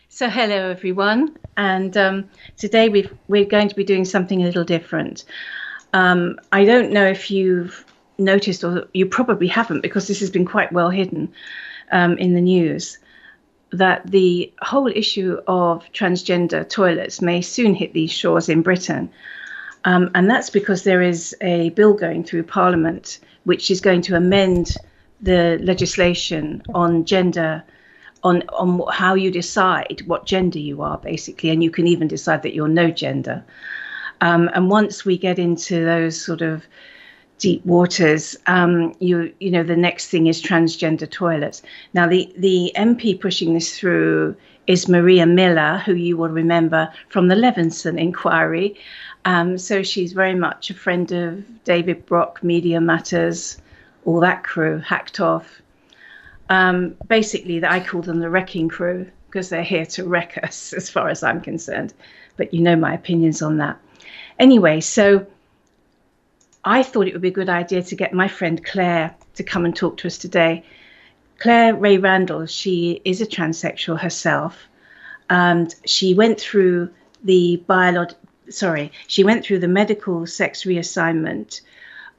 So hello everyone, and today we're going to be doing something a little different. I don't know if you've noticed, or you probably haven't, because this has been quite well hidden in the news, that the whole issue of transgender toilets may soon hit these shores in Britain. And that's because there is a bill going through Parliament which is going to amend the legislation on gender, on how you decide what gender you are, basically, and you can even decide that you're no gender. And once we get into those sort of deep waters, you know the next thing is transgender toilets. Now the MP pushing this through is Maria Miller, who you will remember from the Levinson inquiry. So she's very much a friend of David Brock, Media Matters, all that crew, Hacked Off. Basically, I call them the wrecking crew because they're here to wreck us, as far as I'm concerned. But you know my opinions on that. Anyway, so I thought it would be a good idea to get my friend Claire to come and talk to us today. Claire Ray Randall, she is a transsexual herself, and she went through the she went through the medical sex reassignment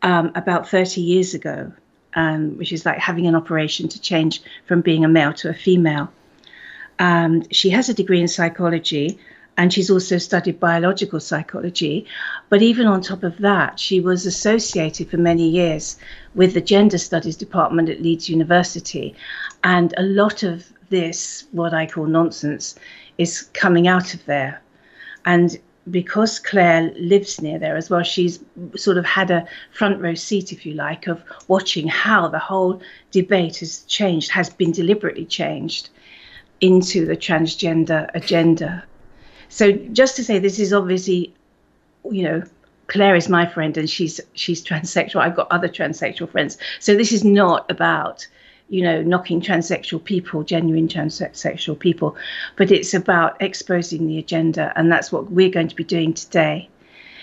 about 30 years ago, which is like having an operation to change from being a male to a female. And she has a degree in psychology, and she's also studied biological psychology. But even on top of that, she was associated for many years with the gender studies department at Leeds University. And a lot of this, what I call nonsense, is coming out of there. And because Claire lives near there as well, she's sort of had a front row seat, if you like, of watching how the whole debate has been deliberately changed into the transgender agenda. So just to say, this is obviously, Claire is my friend and she's transsexual. I've got other transsexual friends. So this is not about, knocking transsexual people, genuine transsexual people, but it's about exposing the agenda. And that's what we're going to be doing today.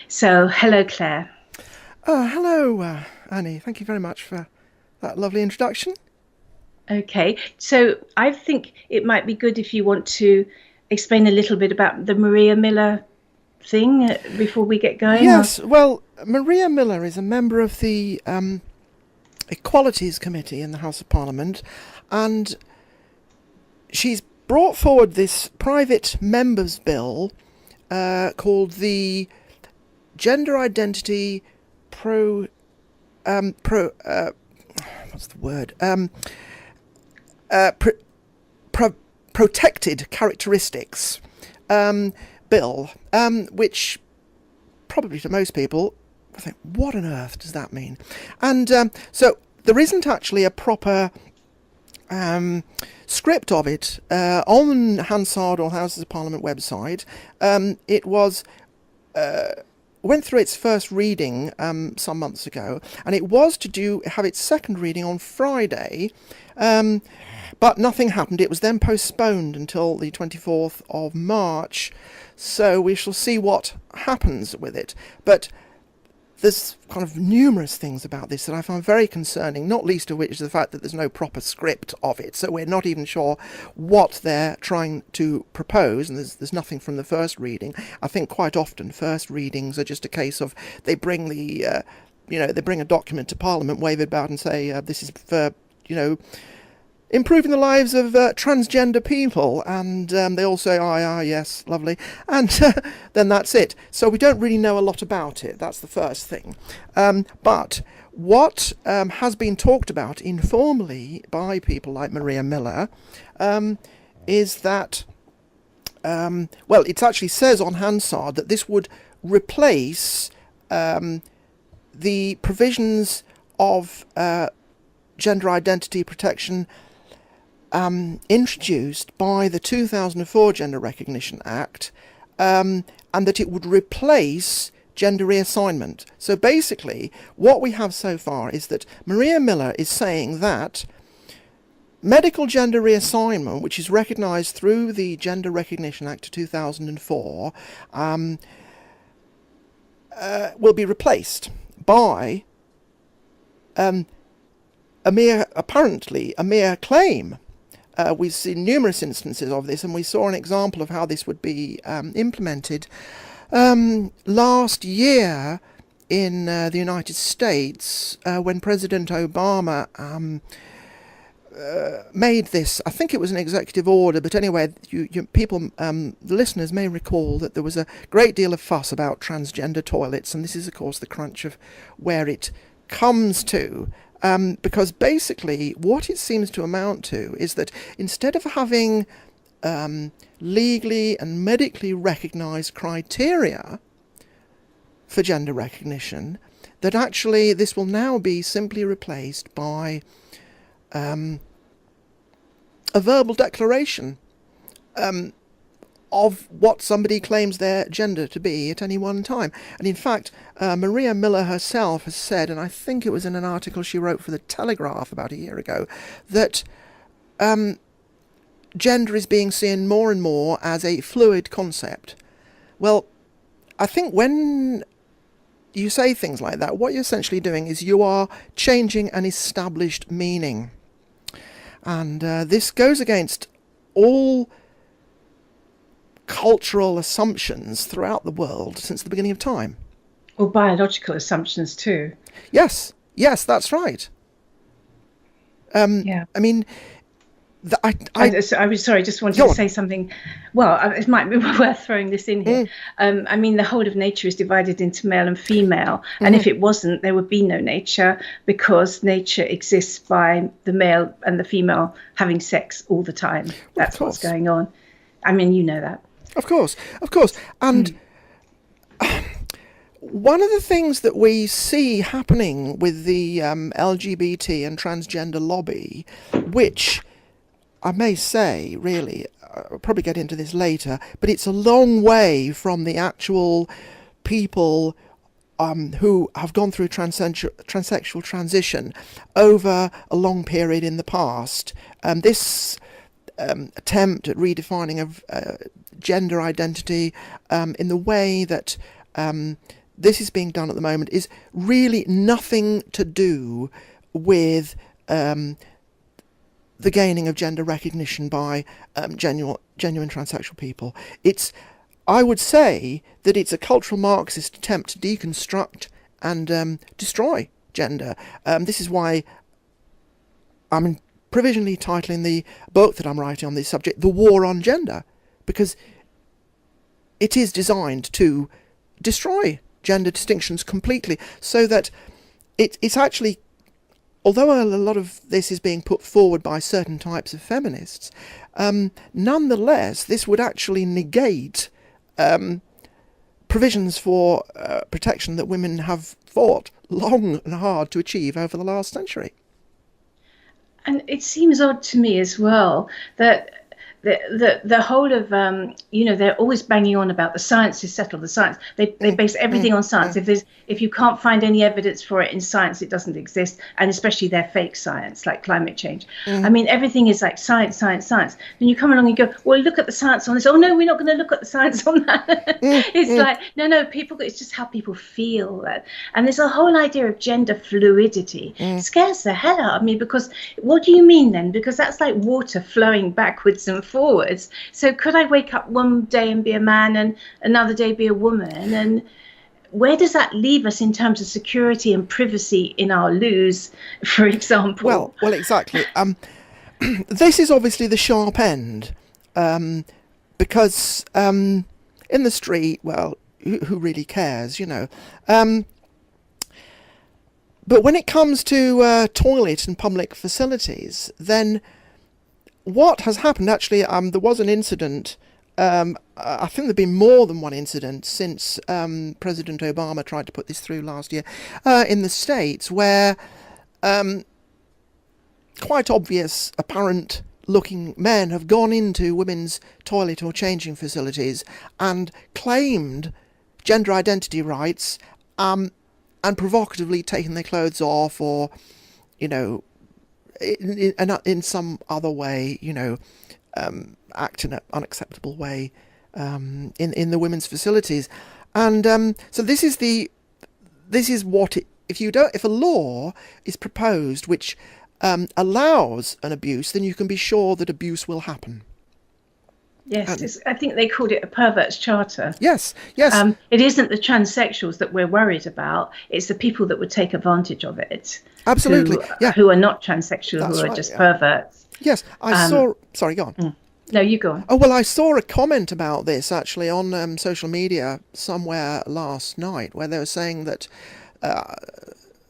So hello, Claire. Hello, Annie. Thank you very much for that lovely introduction. Okay. So I think it might be good if you want to explain a little bit about the Maria Miller thing before we get going? Yes, well, Maria Miller is a member of the Equalities Committee in the House of Parliament, and she's brought forward this private members' bill called the Gender Identity what's the word? Protected Characteristics bill, which probably to most people I think, what on earth does that mean? And so there isn't actually a proper script of it on Hansard or Houses of Parliament website. It went through its first reading some months ago, and it was to have its second reading on Friday, but nothing happened. It was then postponed until the 24th of March, so we shall see what happens with it. But there's kind of numerous things about this that I find very concerning, not least of which is the fact that there's no proper script of it, so we're not even sure what they're trying to propose, and there's nothing from the first reading. I think quite often first readings are just a case of they bring they bring a document to Parliament, wave it about and say this is for, improving the lives of transgender people, and they all say, yes, lovely, and then that's it. So we don't really know a lot about it. That's the first thing. But what has been talked about informally by people like Maria Miller is that, it actually says on Hansard that this would replace the provisions of gender identity protection introduced by the 2004 Gender Recognition Act, and that it would replace gender reassignment. So basically, what we have so far is that Maria Miller is saying that medical gender reassignment, which is recognised through the Gender Recognition Act of 2004, will be replaced by apparently a mere claim we've seen numerous instances of this, and we saw an example of how this would be implemented last year in the United States when President Obama made this. I think it was an executive order, but anyway, people, the listeners may recall that there was a great deal of fuss about transgender toilets, and this is, of course, the crunch of where it comes to. Because basically what it seems to amount to is that instead of having legally and medically recognised criteria for gender recognition, that actually this will now be simply replaced by a verbal declaration of what somebody claims their gender to be at any one time. And in fact, Maria Miller herself has said, and I think it was in an article she wrote for The Telegraph about a year ago, that gender is being seen more and more as a fluid concept. Well, I think when you say things like that, what you're essentially doing is you are changing an established meaning. And this goes against all cultural assumptions throughout the world since the beginning of time. Or biological assumptions too. Yes, that's right. Yeah. I mean, I was sorry, just wanted to say something. Well, it might be worth throwing this in here. I mean, the whole of nature is divided into male and female. And if it wasn't, there would be no nature, because nature exists by the male and the female having sex all the time. That's what's going on. I mean, you know that. Of course. And one of the things that we see happening with the LGBT and transgender lobby, which I may say, really, I'll probably get into this later, but it's a long way from the actual people who have gone through transsexual transition over a long period in the past. This attempt at redefining of gender identity in the way that this is being done at the moment is really nothing to do with the gaining of gender recognition by genuine transsexual people. I would say that it's a cultural Marxist attempt to deconstruct and destroy gender. This is why I'm provisionally titling the book that I'm writing on this subject "The War on Gender," because it is designed to destroy gender distinctions completely, so that it's actually, although a lot of this is being put forward by certain types of feminists, nonetheless this would actually negate provisions for protection that women have fought long and hard to achieve over the last century. And it seems odd to me as well that the whole of, they're always banging on about the science is settled, the science. They base everything on science. If you can't find any evidence for it in science, it doesn't exist. And especially their fake science, like climate change. I mean, everything is like science. Then you come along and go, well, look at the science on this. Oh, no, we're not going to look at the science on that. It's like, no, it's just how people feel. That. And there's a whole idea of gender fluidity. It scares the hell out of me, because what do you mean then? Because that's like water flowing backwards and forwards. So could I wake up one day and be a man and another day be a woman? And where does that leave us in terms of security and privacy in our loos, for example? Well, exactly. This is obviously the sharp end, because in the street, well, who really cares, you know? But when it comes to toilet and public facilities, then what has happened, actually, there was an incident, I think there've been more than one incident since President Obama tried to put this through last year, in the States, where quite obvious, apparent-looking men have gone into women's toilet or changing facilities and claimed gender identity rights, and provocatively taken their clothes off, or, you know, in some other way, you know, act in an unacceptable way in the women's facilities. And so this is what if a law is proposed which allows an abuse, then you can be sure that abuse will happen. Yes, I think they called it a pervert's charter. Yes. It isn't the transsexuals that we're worried about. It's the people that would take advantage of it. Absolutely. Who are not transsexual, That's who are right, just perverts. Yes, I saw... Sorry, go on. No, you go on. Oh, well, I saw a comment about this, actually, on social media somewhere last night, where they were saying that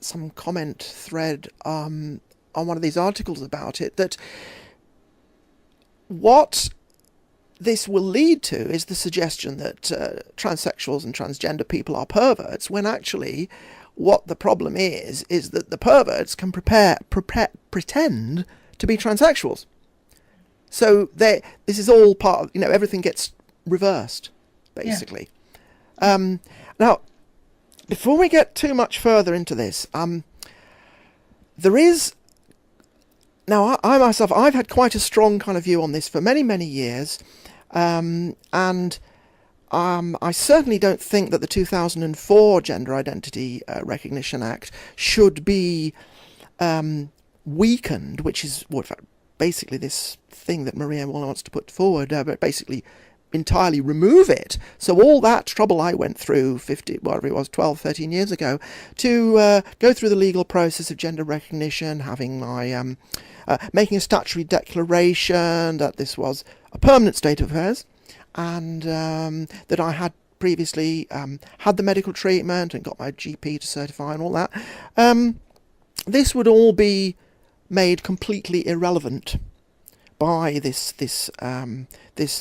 some comment thread on one of these articles about it, that what this will lead to is the suggestion that transsexuals and transgender people are perverts, when actually what the problem is that the perverts can pretend to be transsexuals. So this is all part of, everything gets reversed, basically. Yeah. Now, before we get too much further into this, there is... Now, I myself, I've had quite a strong kind of view on this for many, many years. And I certainly don't think that the 2004 Gender Identity Recognition Act should be weakened, which is what basically this thing that Maria wants to put forward, but basically entirely remove it. So all that trouble I went through 12, 13 years ago to go through the legal process of gender recognition, having my making a statutory declaration that this was a permanent state of affairs, and that I had previously had the medical treatment and got my GP to certify and all that, this would all be made completely irrelevant by this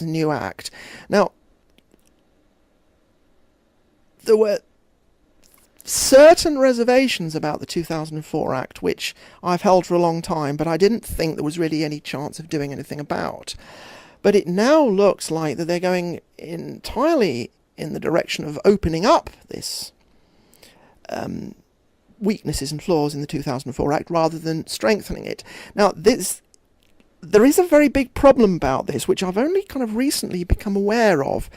new act. Now, there were certain reservations about the 2004 Act, which I've held for a long time, but I didn't think there was really any chance of doing anything about. But it now looks like that they're going entirely in the direction of opening up this weaknesses and flaws in the 2004 Act rather than strengthening it. Now, there is a very big problem about this, which I've only kind of recently become aware of,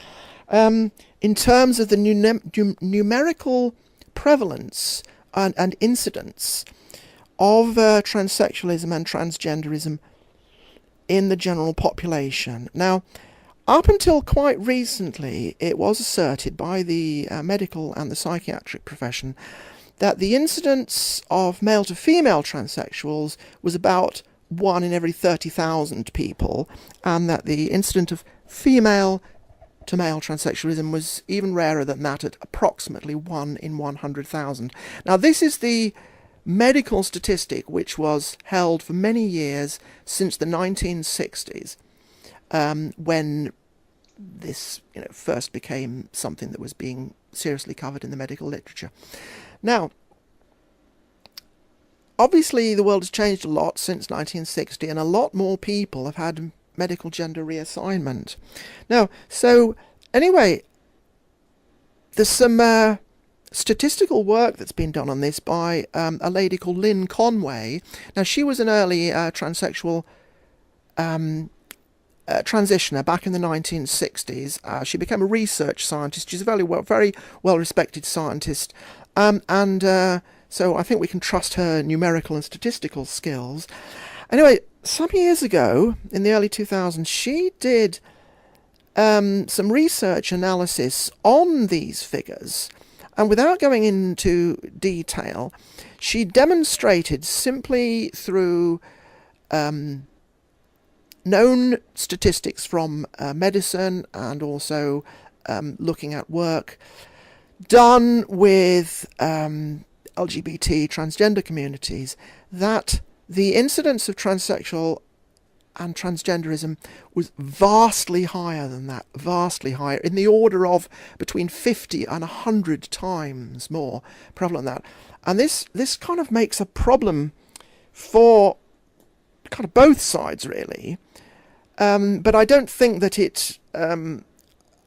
in terms of the numerical prevalence and incidence of transsexualism and transgenderism in the general population. Now, up until quite recently, it was asserted by the medical and the psychiatric profession that the incidence of male to female transsexuals was about 1 in every 30,000 people, and that the incidence of female to male transsexualism was even rarer than that, at approximately 1 in 100,000. Now, this is the medical statistic which was held for many years since the 1960s, when this first became something that was being seriously covered in the medical literature. Now, obviously the world has changed a lot since 1960, and a lot more people have had medical gender reassignment. Now, so anyway, there's some statistical work that's been done on this by a lady called Lynn Conway. Now, she was an early transsexual transitioner back in the 1960s. She became a research scientist. She's a very well respected scientist, so I think we can trust her numerical and statistical skills. Anyway, some years ago, in the early 2000s, she did some research analysis on these figures, and without going into detail, she demonstrated simply through known statistics from medicine, and also looking at work done with LGBT transgender communities, that the incidence of transsexual and transgenderism was vastly higher than that, vastly higher, in the order of between 50 and 100 times more prevalent than that. And this kind of makes a problem for kind of both sides, really. But I don't think that it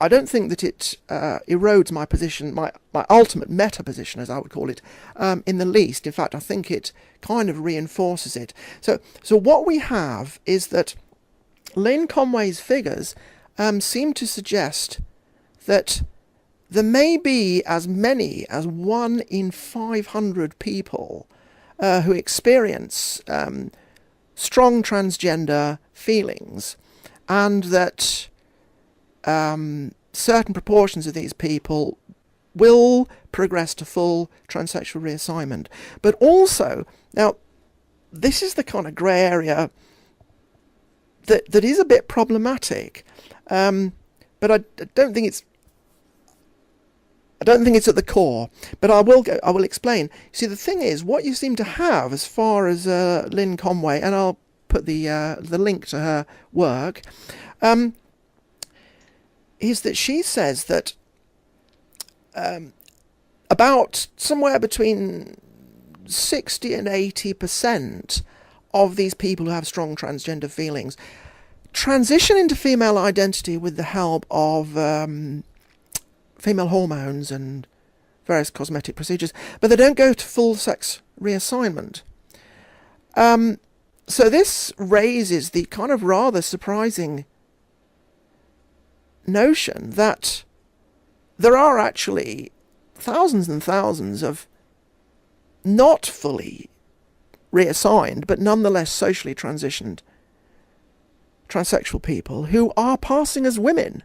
erodes my position, my ultimate meta position, as I would call it, in the least. In fact, I think it kind of reinforces it. So what we have is that Lynn Conway's figures seem to suggest that there may be as many as 1 in 500 people who experience strong transgender feelings, and that certain proportions of these people will progress to full transsexual reassignment. But also, now, this is the kind of grey area that is a bit problematic, but I don't think it's at the core. But I will explain. See, the thing is, what you seem to have as far as Lynn Conway, and I'll put the link to her work, is that she says that about somewhere between 60 and 80% of these people who have strong transgender feelings transition into female identity with the help of female hormones and various cosmetic procedures, but they don't go to full sex reassignment. So this raises the kind of rather surprising notion that there are actually thousands and thousands of not fully reassigned, but nonetheless socially transitioned transsexual people who are passing as women,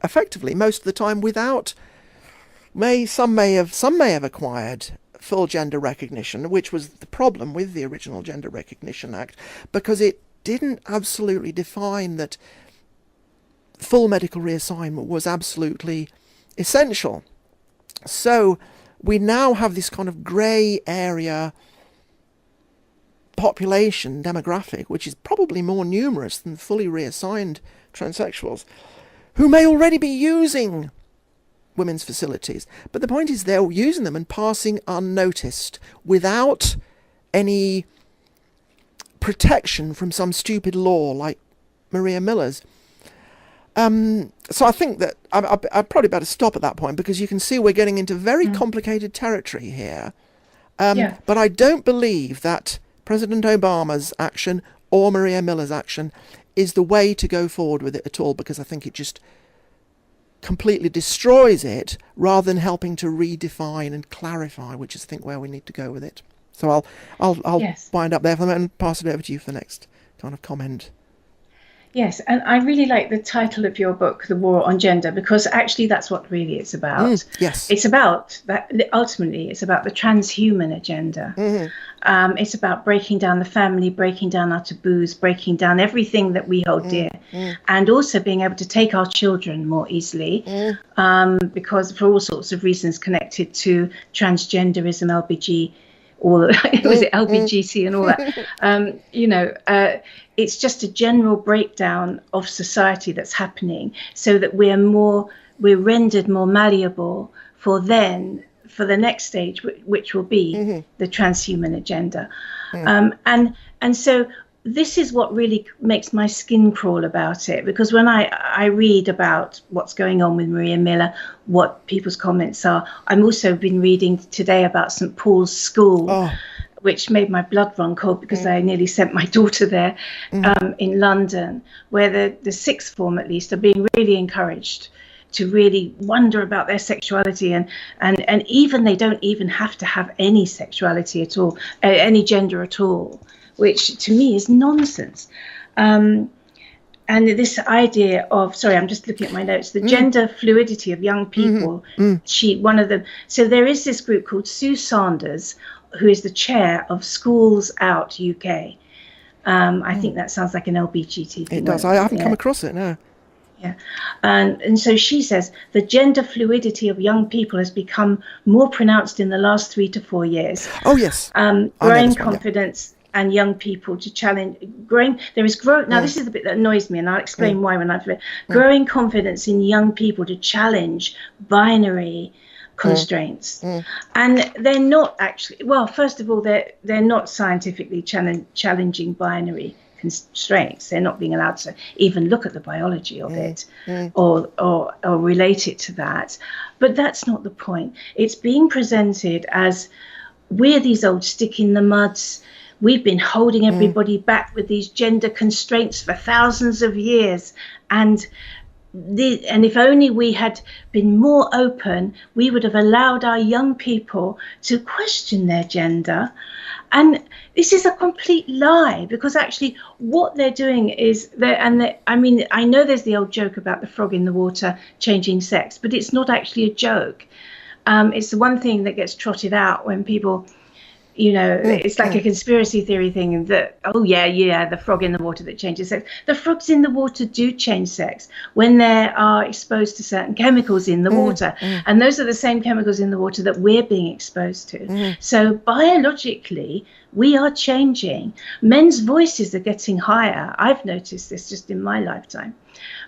effectively most of the time without. Some may have acquired full gender recognition, which was the problem with the original Gender Recognition Act, because it didn't absolutely define that full medical reassignment was absolutely essential. So we now have this kind of grey area population demographic, which is probably more numerous than fully reassigned transsexuals, who may already be using women's facilities. But the point is they're using them and passing unnoticed without any protection from some stupid law like Maria Miller's. So I think that I'd probably better stop at that point, because you can see we're getting into very complicated territory here. But I don't believe that President Obama's action or Maria Miller's action is the way to go forward with it at all, because I think it just completely destroys it rather than helping to redefine and clarify, which is I think where we need to go with it. So I'll wind up there for a moment and pass it over to you for the next kind of comment. Yes, and I really like the title of your book, The War on Gender, because actually that's what really it's about. Yes. It's about that. Ultimately, it's about the transhuman agenda. It's about breaking down the family, breaking down our taboos, breaking down everything that we hold dear, and also being able to take our children more easily, because for all sorts of reasons connected to transgenderism, LBG, or was it LBGC and all that? It's just a general breakdown of society that's happening, so that we're rendered more malleable for the next stage, which will be the transhuman agenda. And so this is what really makes my skin crawl about it, because when I read about what's going on with Maria Miller, what people's comments are, I'm also been reading today about St. Paul's School, which made my blood run cold, because I nearly sent my daughter there, in London, where the sixth form at least are being really encouraged to really wonder about their sexuality, and even they don't even have to have any sexuality at all, any gender at all, which to me is nonsense. And this idea of, sorry, I'm just looking at my notes, the gender fluidity of young people, so there is this group called Sue Sanders, who is the chair of Schools Out UK. I think that sounds like an LBGT thing. It does. I haven't come across it, no. Yeah. And so she says the gender fluidity of young people has become more pronounced in the last 3 to 4 years. Oh, yes. Growing confidence and young people to challenge now this is the bit that annoys me, and I'll explain why when I've read. Growing confidence in young people to challenge binary constraints. And they're not actually, well, first of all, they're not scientifically challenging binary constraints. They're not being allowed to even look at the biology of it or relate it to that. But that's not the point. It's being presented as we're these old stick in the muds. We've been holding everybody back with these gender constraints for thousands of years. And and if only we had been more open, we would have allowed our young people to question their gender. And this is a complete lie, because actually what they're doing is I mean, I know there's the old joke about the frog in the water changing sex, but it's not actually a joke. It's the one thing that gets trotted out when people, it's like a conspiracy theory thing that, oh yeah, the frog in the water that changes sex. The frogs in the water do change sex when they are exposed to certain chemicals in the water. And those are the same chemicals in the water that we're being exposed to. So biologically, we are changing. Men's voices are getting higher. I've noticed this just in my lifetime.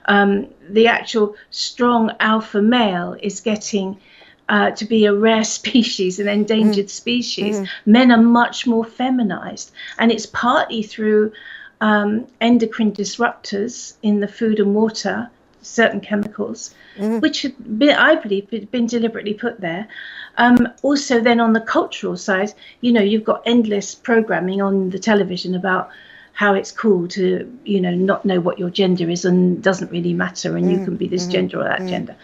The actual strong alpha male is getting to be a rare species, an endangered species. Men are much more feminized, and it's partly through endocrine disruptors in the food and water, certain chemicals, which have been, I believe, been deliberately put there. Also, then on the cultural side, you've got endless programming on the television about how it's cool to, not know what your gender is and doesn't really matter, and you can be this gender or that gender.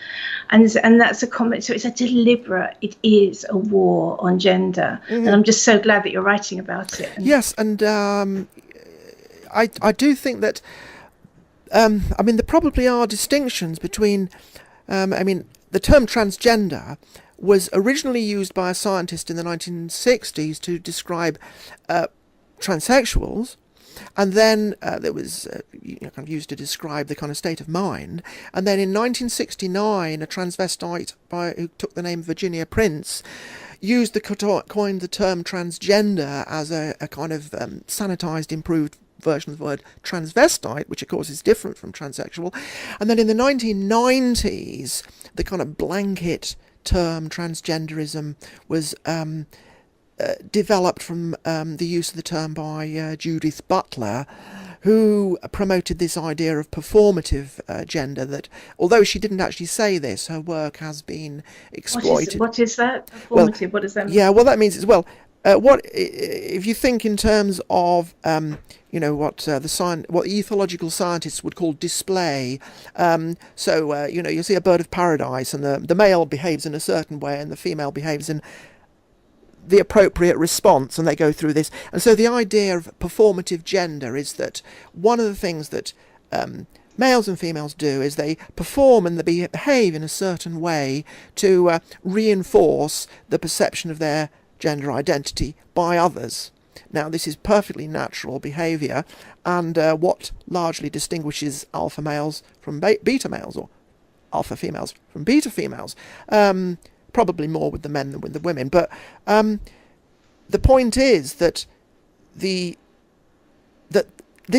And that's a comment. So it's it is a war on gender. And I'm just so glad that you're writing about it. Yes, and I do think that, I mean, there probably are distinctions between, the term transgender was originally used by a scientist in the 1960s to describe transsexuals. And then there was kind of used to describe the kind of state of mind. And then in 1969, a transvestite who took the name Virginia Prince coined the term transgender as a kind of sanitized, improved version of the word transvestite, which of course is different from transsexual. And then in the 1990s, the kind of blanket term transgenderism was developed from the use of the term by Judith Butler, who promoted this idea of performative gender, that although she didn't actually say this, her work has been exploited. What is that? Performative, what does that mean? Yeah, well, that means what if you think in terms of what ethological scientists would call display. You see a bird of paradise, and the male behaves in a certain way and the female behaves in the appropriate response, and they go through this. And so the idea of performative gender is that one of the things that males and females do is they perform and they behave in a certain way to reinforce the perception of their gender identity by others. Now, this is perfectly natural behaviour, and what largely distinguishes alpha males from beta males, or alpha females from beta females. Probably more with the men than with the women, but the point is that this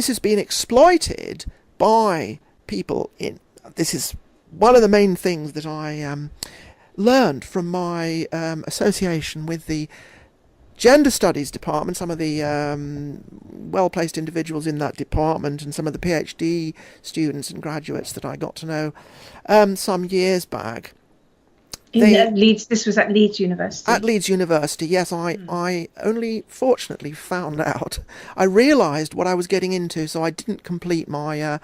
has been exploited by people. This is one of the main things that I learned from my association with the Gender Studies department, some of the well-placed individuals in that department, and some of the PhD students and graduates that I got to know some years back. Leeds. This was at Leeds University. At Leeds University, yes. I only fortunately found out. I realised what I was getting into, so I didn't complete my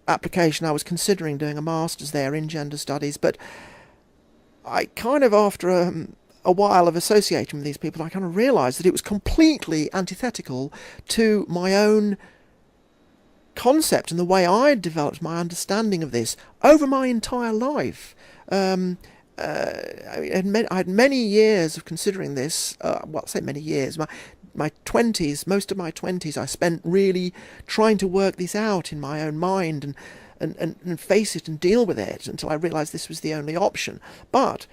application. I was considering doing a master's there in gender studies, but I kind of, after a while of associating with these people, I kind of realised that it was completely antithetical to my own concept and the way I had developed my understanding of this over my entire life. I had many years of considering this. I say many years. My 20s, most of my 20s, I spent really trying to work this out in my own mind and face it and deal with it until I realised this was the only option. But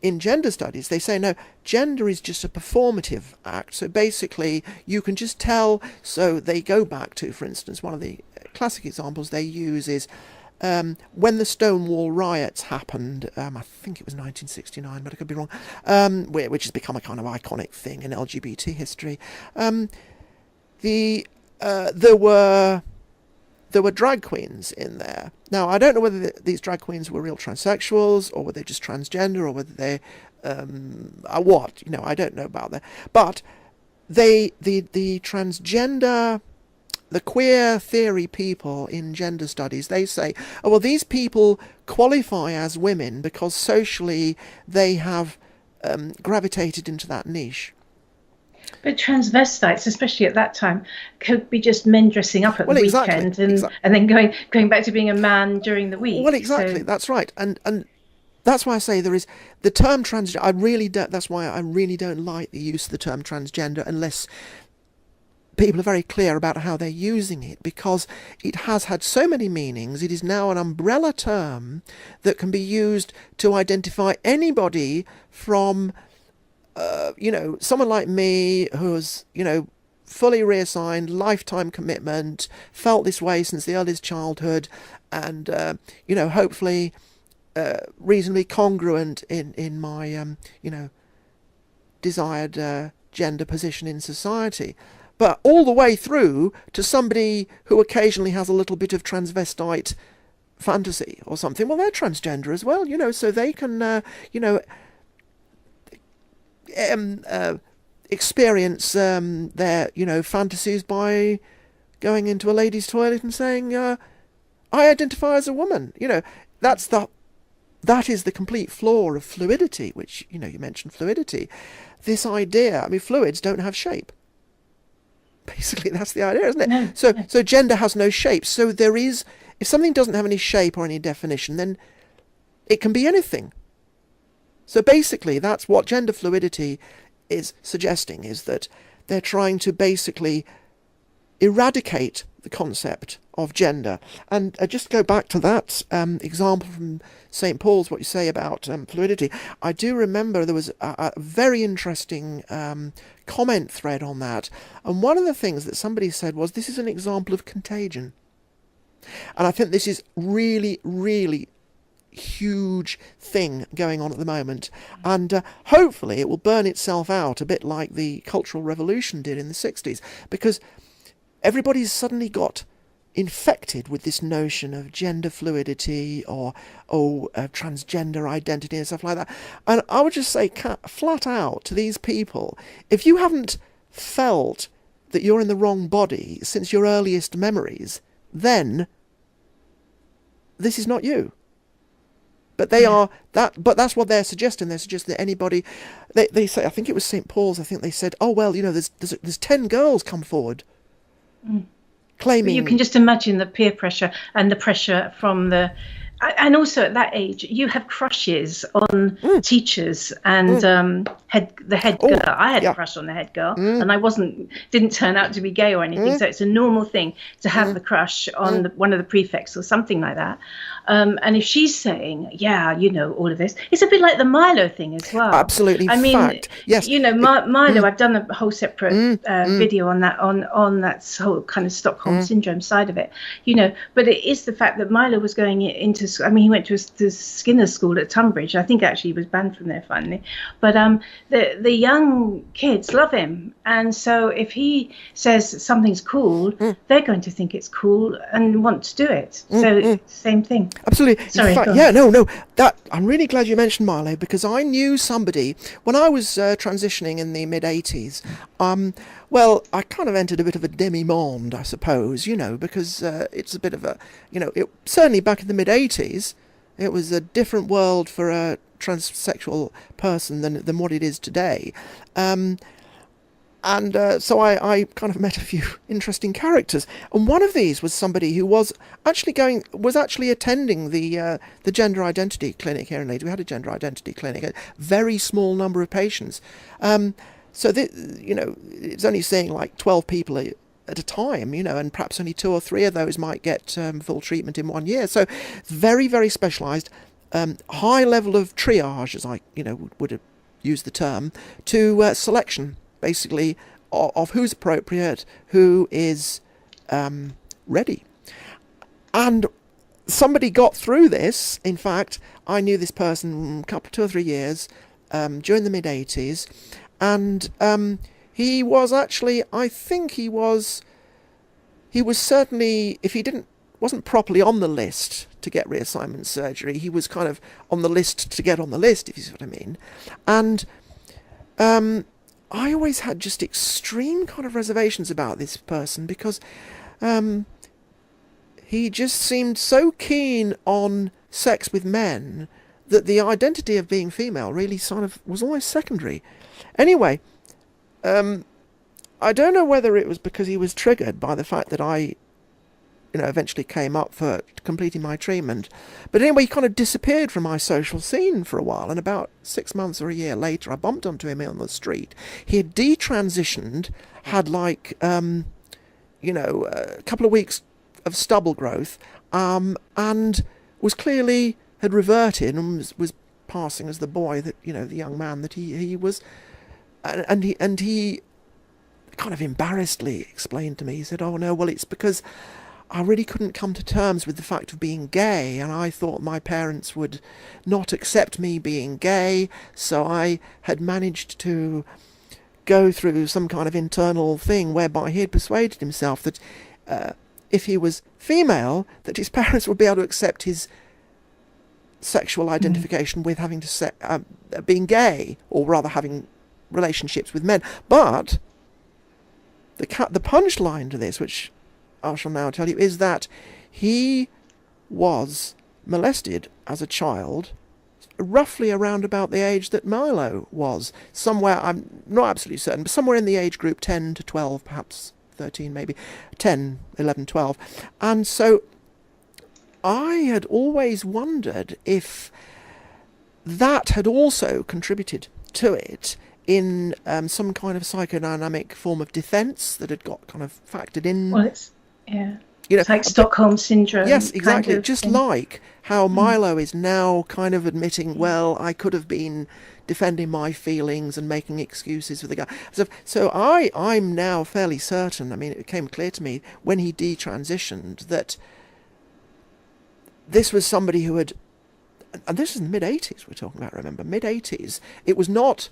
in gender studies, they say, no, gender is just a performative act. So basically, you can just tell. So they go back to, for instance, one of the classic examples they use is when the Stonewall riots happened, I think it was 1969, but I could be wrong, which has become a kind of iconic thing in LGBT history. There were drag queens in there. Now, I don't know whether these drag queens were real transsexuals, or were they just transgender, or whether they are what. I don't know about that. But the transgender the queer theory people in gender studies, they say, oh, well, these people qualify as women because socially they have gravitated into that niche. But transvestites, especially at that time, could be just men dressing up at the weekend and then going back to being a man during the week. Well, exactly, so. That's right. And that's why I say there is the term transgender. That's why I really don't like the use of the term transgender unless people are very clear about how they're using it, because it has had so many meanings. It is now an umbrella term that can be used to identify anybody from someone like me who's, fully reassigned, lifetime commitment, felt this way since the earliest childhood, and, hopefully reasonably congruent in my, desired gender position in society. But all the way through to somebody who occasionally has a little bit of transvestite fantasy or something. Well, they're transgender as well, so they can, experience their fantasies by going into a ladies' toilet and saying, I identify as a woman. That is the complete flaw of fluidity, which, you mentioned fluidity. This idea, fluids don't have shape. Basically, that's the idea, isn't it? No, so gender has no shape. So there is, if something doesn't have any shape or any definition, then it can be anything. So basically, that's what gender fluidity is suggesting, is that they're trying to basically eradicate the concept of gender. And just go back to that example from St. Paul's, what you say about fluidity. I do remember there was a very interesting comment thread on that. And one of the things that somebody said was, this is an example of contagion. And I think this is really, really huge thing going on at the moment, and hopefully it will burn itself out a bit like the Cultural Revolution did in the 60s, because everybody's suddenly got infected with this notion of gender fluidity or transgender identity and stuff like that. And I would just say flat out to these people, if you haven't felt that you're in the wrong body since your earliest memories, then this is not you. But but that's what they're suggesting. They're suggesting that anybody, they say, I think it was St. Paul's, I think they said, oh, well, there's 10 girls come forward claiming. But you can just imagine the peer pressure and the pressure from and also at that age, you have crushes on teachers and the head girl. I had a crush on the head girl, and I didn't turn out to be gay or anything. So it's a normal thing to have the crush on one of the prefects or something like that. And if she's saying, all of this, it's a bit like the Milo thing as well. Absolutely, fact. Yes. Milo, I've done a whole separate video on that, on that whole kind of Stockholm syndrome side of it. But it is the fact that Milo was going into, he went to the Skinner's school at Tunbridge. I think actually he was banned from there finally. But the young kids love him. And so if he says something's cool, they're going to think it's cool and want to do it. So same thing. Absolutely. Sorry. In fact, no. I'm really glad you mentioned Milo, because I knew somebody when I was transitioning in the mid-80s. Well, I kind of entered a bit of a demi-monde, I suppose, because it's a bit of a, certainly back in the mid-80s, it was a different world for a transsexual person than what it is today. So I kind of met a few interesting characters, and one of these was somebody who was actually attending the gender identity clinic here in Leeds. We had a gender identity clinic, a very small number of patients. So it's only seeing like 12 people at a time, and perhaps only 2 or 3 of those might get full treatment in 1 year. So very, very specialised, high level of triage, as I would have used the term, to selection. Basically, of who's appropriate, who is ready. And somebody got through this. In fact, I knew this person a couple, 2 or 3 years during the mid-80s. And he was actually, I think he was certainly, if he wasn't properly on the list to get reassignment surgery, he was kind of on the list to get on the list, if you see what I mean. And I always had just extreme kind of reservations about this person, because he just seemed so keen on sex with men that the identity of being female really sort of was almost secondary. Anyway, I don't know whether it was because he was triggered by the fact that I, eventually came up for completing my treatment. But anyway, he kind of disappeared from my social scene for a while, and about 6 months or a year later, I bumped into him on the street. He had detransitioned, had like, a couple of weeks of stubble growth, and was clearly had reverted and was passing as the boy that, the young man that he was, and he kind of embarrassedly explained to me, he said, "Oh no, well, it's because I really couldn't come to terms with the fact of being gay, and I thought my parents would not accept me being gay, so I had managed to go through some kind of internal thing whereby he had persuaded himself that if he was female, that his parents would be able to accept his sexual identification with having to being gay, or rather having relationships with men." But the punchline to this, which I shall now tell you, is that he was molested as a child, roughly around about the age that Milo was. Somewhere, I'm not absolutely certain, but somewhere in the age group 10 to 12, perhaps 13 maybe, 10, 11, 12. And so I had always wondered if that had also contributed to it in some kind of psychodynamic form of defence that had got kind of factored in. Well, it's like Stockholm syndrome. Yes, exactly. Kind of just thing. like how Milo is now kind of admitting, well, I could have been defending my feelings and making excuses for the guy. So I'm now fairly certain, I mean, it became clear to me when he detransitioned that this was somebody who had, and this is in the mid-80s we're talking about, remember, mid-80s. It was not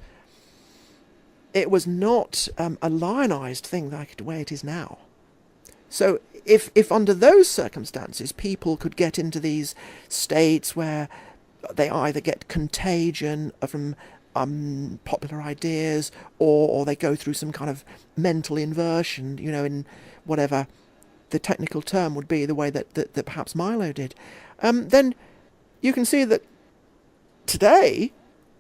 a lionised thing like the way it is now. So if under those circumstances people could get into these states where they either get contagion from popular ideas, or they go through some kind of mental inversion, in whatever the technical term would be, the way that perhaps Milo did, then you can see that today,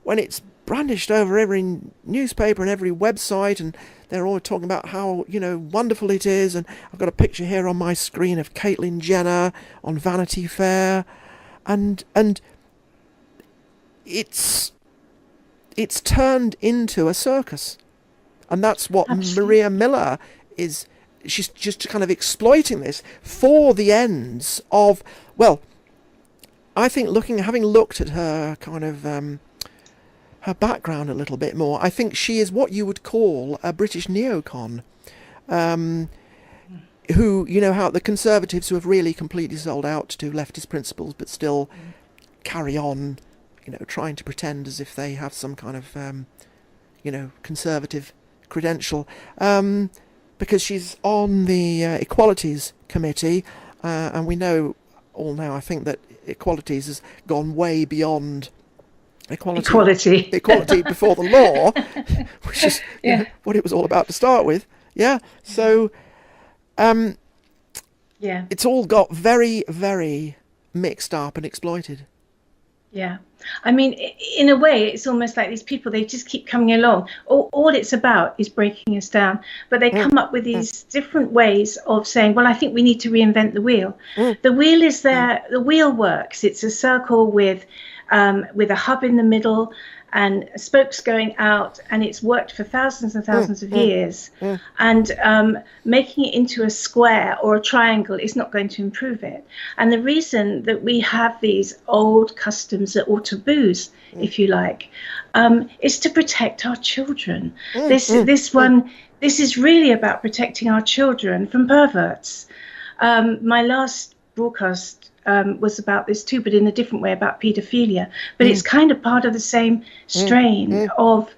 when it's brandished over every newspaper and every website, and they're all talking about how, wonderful it is, and I've got a picture here on my screen of Caitlyn Jenner on Vanity Fair, and it's turned into a circus, and that's what Absolutely. Maria Miller is. She's just kind of exploiting this for the ends of, well, I think having looked at her kind of her background a little bit more, I think she is what you would call a British neocon, who, how the Conservatives who have really completely sold out to leftist principles but still carry on, trying to pretend as if they have some kind of, conservative credential, because she's on the Equalities Committee, and we know all now, I think, that Equalities has gone way beyond equality before the law, which is what it was all about to start with. Yeah. So it's all got very, very mixed up and exploited. Yeah. I mean, in a way, it's almost like these people, they just keep coming along. All it's about is breaking us down. But they come up with these different ways of saying, well, I think we need to reinvent the wheel. The wheel is there. The wheel works. It's a circle with a hub in the middle and spokes going out, and it's worked for thousands and thousands of years. And making it into a square or a triangle is not going to improve it. And the reason that we have these old customs or taboos, if you like, is to protect our children. This is really about protecting our children from perverts. My last broadcast was about this too, but in a different way, about paedophilia. But it's kind of part of the same strain of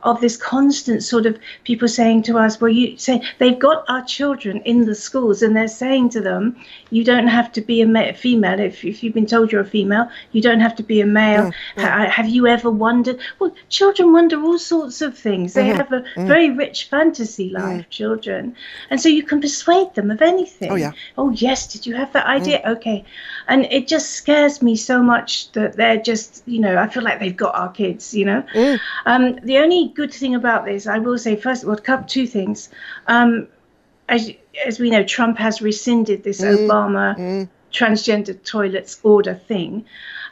of this constant sort of people saying to us, well, you say they've got our children in the schools and they're saying to them, you don't have to be a female. If you've been told you're a female, you don't have to be a male. Have you ever wondered? Well, children wonder all sorts of things. They have a very rich fantasy life, children. And so you can persuade them of anything. Oh, yeah. Oh, yes, did you have that idea? Okay. And it just scares me so much that they're just, I feel like they've got our kids, The only good thing about this, I will say, first of all, two things. As we know, Trump has rescinded this Obama transgender toilets order thing.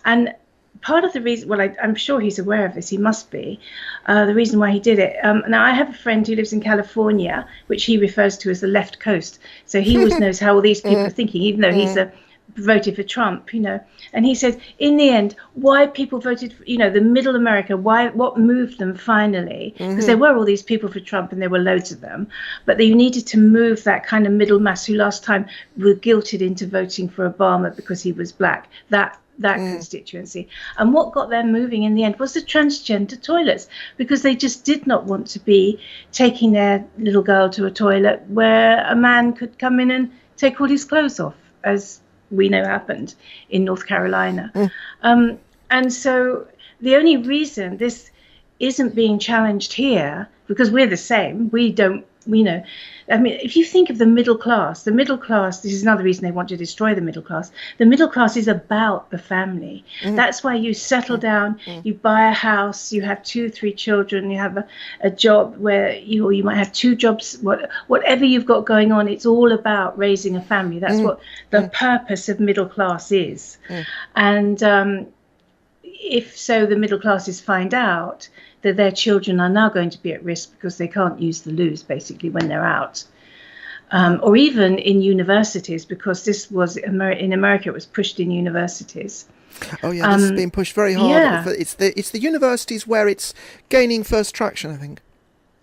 And part of the reason, well, I'm sure he's aware of this, he must be, the reason why he did it. Now, I have a friend who lives in California, which he refers to as the left coast. So he always knows how all these people are thinking, even though he's voted for Trump, And he said, in the end, why people voted for, the middle America, what moved them finally? Because there were all these people for Trump and there were loads of them. But they needed to move that kind of middle mass who last time were guilted into voting for Obama because he was black. That constituency. And what got them moving in the end was the transgender toilets, because they just did not want to be taking their little girl to a toilet where a man could come in and take all his clothes off, as we know happened in North Carolina. And so the only reason this isn't being challenged here, because we're the same, I mean, if you think of the middle class, this is another reason they want to destroy the middle class. The middle class is about the family. That's why you settle down, you buy a house, you have 2-3 children, you have a job where you might have 2 jobs, whatever you've got going on, it's all about raising a family. That's what the purpose of middle class is. And if so, the middle classes find out that their children are now going to be at risk because they can't use the loos basically when they're out, or even in universities, because this was in America, it was pushed in universities. Oh yeah, this has been pushed very hard. Yeah. It's the universities where it's gaining first traction, I think.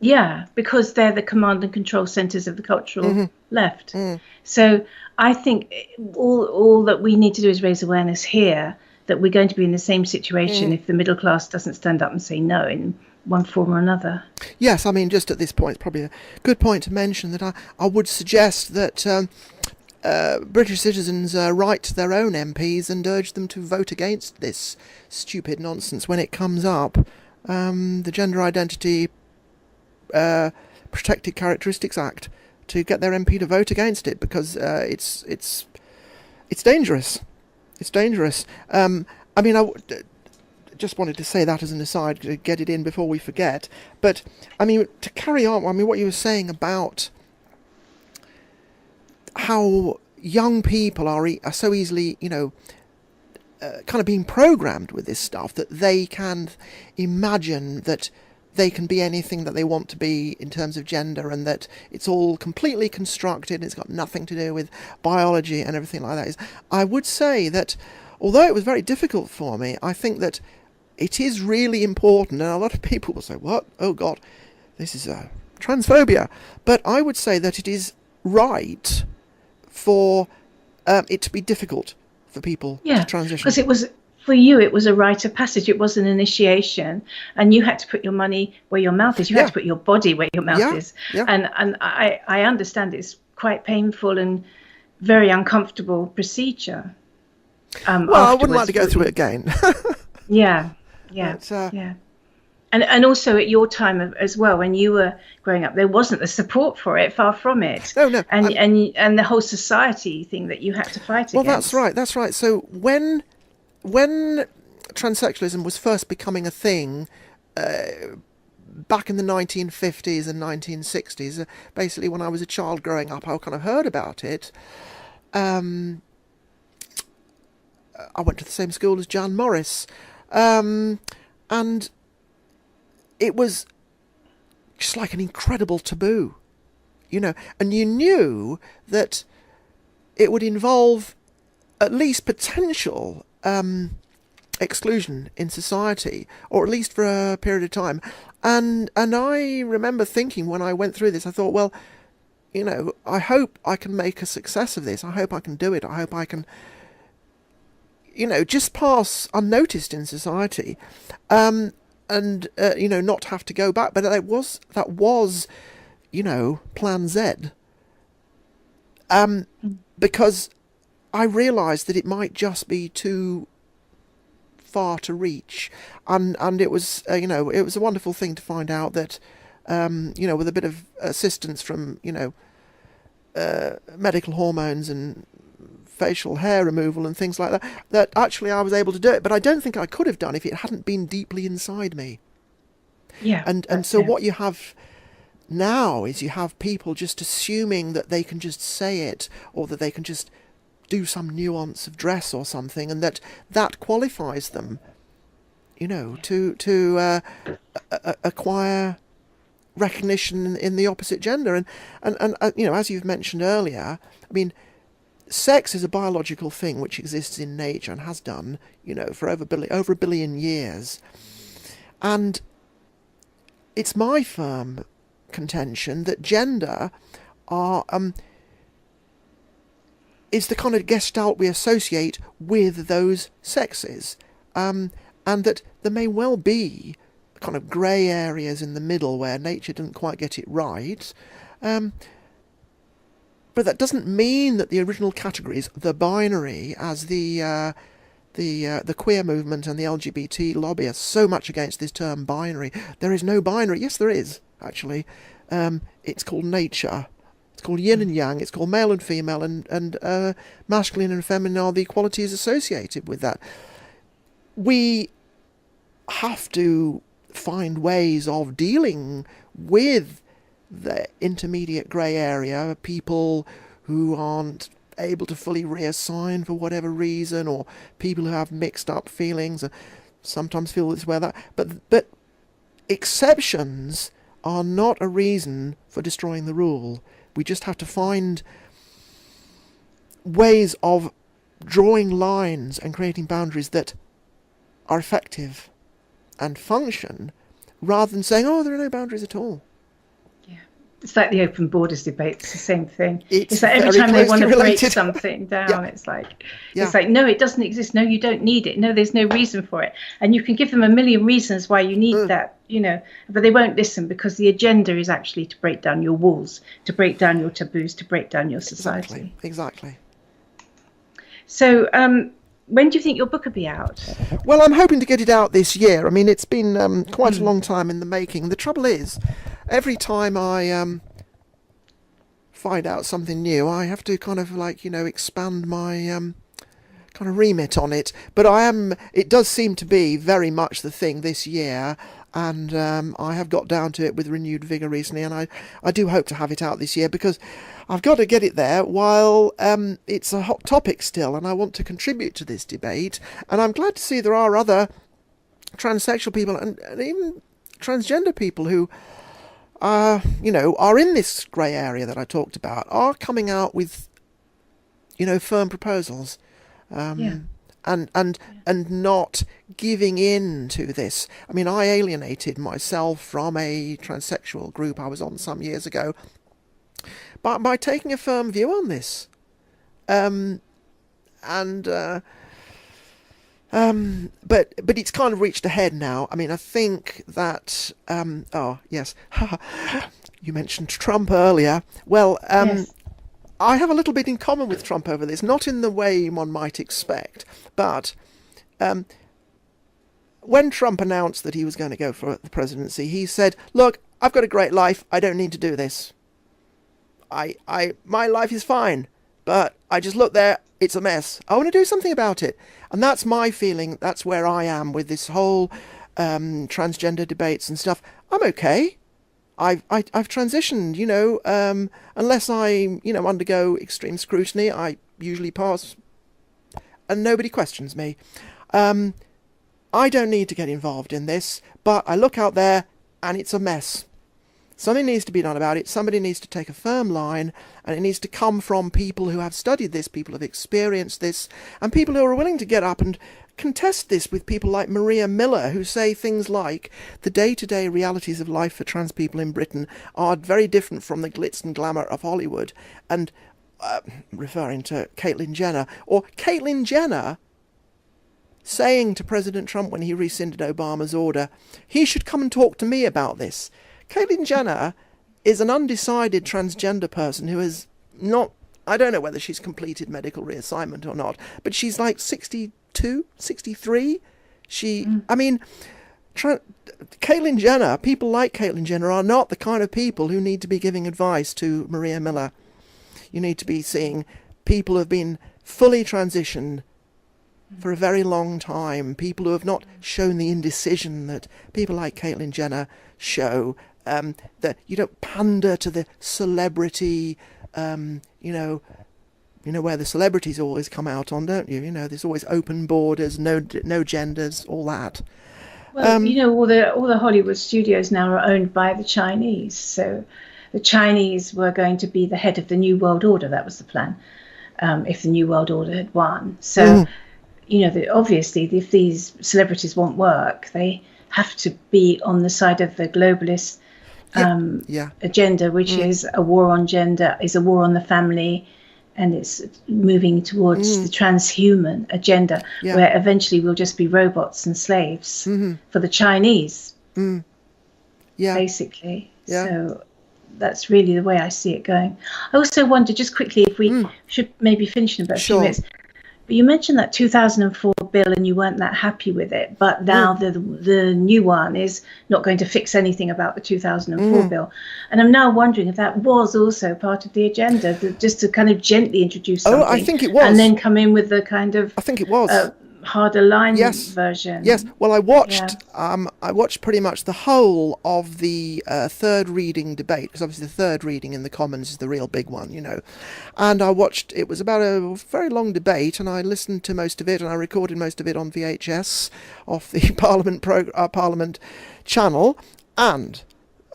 Yeah, because they're the command and control centres of the cultural left. So I think all that we need to do is raise awareness here that we're going to be in the same situation if the middle class doesn't stand up and say no in one form or another. Yes, I mean, just at this point, it's probably a good point to mention that I would suggest that British citizens write to their own MPs and urge them to vote against this stupid nonsense when it comes up. The Gender Identity Protected Characteristics Act, to get their MP to vote against it, because it's dangerous. It's dangerous. I mean, I just wanted to say that as an aside, to get it in before we forget. But, I mean, to carry on, I mean, what you were saying about how young people are so easily, kind of being programmed with this stuff, that they can imagine that they can be anything that they want to be in terms of gender, and that it's all completely constructed, it's got nothing to do with biology and everything like that. I would say that, although it was very difficult for me, I think that it is really important, and a lot of people will say, what? Oh God, this is transphobia. But I would say that it is right for it to be difficult for people to transition. Because for you, it was a rite of passage. It was an initiation, and you had to put your money where your mouth is. You had to put your body where your mouth is. Yeah. And I understand it's quite painful and very uncomfortable procedure. Well, I wouldn't like to go through it again. Yeah. But, yeah. And also at your time as well, when you were growing up, there wasn't the support for it, far from it. No. And the whole society thing that you had to fight against. Well, that's right. So when transsexualism was first becoming a thing, back in the 1950s and 1960s, basically when I was a child growing up, I kind of heard about it. I went to the same school as Jan Morris, and it was just like an incredible taboo, and you knew that it would involve at least potential exclusion in society, or at least for a period of time. And I remember thinking, when I went through this, I thought, well, I hope I can make a success of this. I hope I can do it. I hope I can, just pass unnoticed in society. not have to go back. But that was Plan Z. Because I realised that it might just be too far to reach, and it was it was a wonderful thing to find out that with a bit of assistance from medical hormones and facial hair removal and things like that actually I was able to do it. But I don't think I could have done if it hadn't been deeply inside me. Yeah. And so what you have now is you have people just assuming that they can just say it, or that they can just do some nuance of dress or something, and that qualifies them, to acquire recognition in the opposite gender. And as you've mentioned earlier, I mean, sex is a biological thing which exists in nature and has done, for over a billion years. And it's my firm contention that gender is the kind of gestalt we associate with those sexes, and that there may well be kind of grey areas in the middle where nature didn't quite get it right, but that doesn't mean that the original categories, the binary, as the queer movement and the LGBT lobby are so much against this term binary. There is no binary. Yes, there is, actually. It's called nature. It's called yin and yang. It's called male and female, and masculine and feminine are the qualities associated with that. We have to find ways of dealing with the intermediate grey area, people who aren't able to fully reassign for whatever reason, or people who have mixed up feelings and sometimes feel this way or that. But exceptions are not a reason for destroying the rule. We just have to find ways of drawing lines and creating boundaries that are effective and function, rather than saying, oh, there are no boundaries at all. It's like the open borders debate. It's the same thing. It's like every time they want to break something down, it's like, no, it doesn't exist. No, you don't need it. No, there's no reason for it. And you can give them a million reasons why you need that, but they won't listen, because the agenda is actually to break down your walls, to break down your taboos, to break down your society. Exactly. So, when do you think your book will be out? Well, I'm hoping to get it out this year. I mean, it's been quite a long time in the making. The trouble is, every time I find out something new, I have to kind of expand my kind of remit on it. But it does seem to be very much the thing this year, and I have got down to it with renewed vigour recently, and I do hope to have it out this year, because I've got to get it there while it's a hot topic still, and I want to contribute to this debate. And I'm glad to see there are other transsexual people and even transgender people who are in this grey area that I talked about, are coming out with firm proposals, and not giving in to this. I mean, I alienated myself from a transsexual group I was on some years ago by taking a firm view on this, but it's kind of reached a head now. I mean, I think that you mentioned Trump earlier. Well, yes. I have a little bit in common with Trump over this, not in the way one might expect, but when Trump announced that he was going to go for the presidency, he said, "Look, I've got a great life. I don't need to do this. My life is fine, but I just look there, it's a mess. I want to do something about it." And that's my feeling. That's where I am with this whole transgender debates and stuff. I'm okay. I've transitioned, unless I, undergo extreme scrutiny, I usually pass and nobody questions me. I don't need to get involved in this, but I look out there and it's a mess. Something needs to be done about it. Somebody needs to take a firm line, and it needs to come from people who have studied this, people who have experienced this, and people who are willing to get up and contest this with people like Maria Miller, who say things like the day-to-day realities of life for trans people in Britain are very different from the glitz and glamour of Hollywood, and referring to Caitlyn Jenner, or Caitlyn Jenner saying to President Trump when he rescinded Obama's order, he should come and talk to me about this. Caitlyn Jenner is an undecided transgender person who is not, I don't know whether she's completed medical reassignment or not, but she's like 62, 63. I mean, Caitlyn Jenner, people like Caitlyn Jenner are not the kind of people who need to be giving advice to Maria Miller. You need to be seeing people who have been fully transitioned for a very long time, people who have not shown the indecision that people like Caitlyn Jenner show, that you don't pander to the celebrity, you know where the celebrities always come out on, don't you? You know, there's always open borders, no genders, all that. Well, all the Hollywood studios now are owned by the Chinese, so the Chinese were going to be the head of the New World Order. That was the plan, if the New World Order had won. So, obviously, if these celebrities want work, they have to be on the side of the globalist agenda, which is a war on gender, is a war on the family, and it's moving towards the transhuman agenda, where eventually we'll just be robots and slaves for the Chinese, basically. Yeah. So that's really the way I see it going. I also wonder, just quickly, if we should maybe finish in about a few minutes. But you mentioned that 2004 bill and you weren't that happy with it, but now the new one is not going to fix anything about the 2004 bill. And I'm now wondering if that was also part of the agenda, just to kind of gently introduce something. Oh, I think it was. And then come in with the kind of... I think it was. Harder line version. Yes. Well, I watched pretty much the whole of the third reading debate, because obviously the third reading in the Commons is the real big one, And it was about a very long debate, and I listened to most of it, and I recorded most of it on VHS off the Parliament channel. And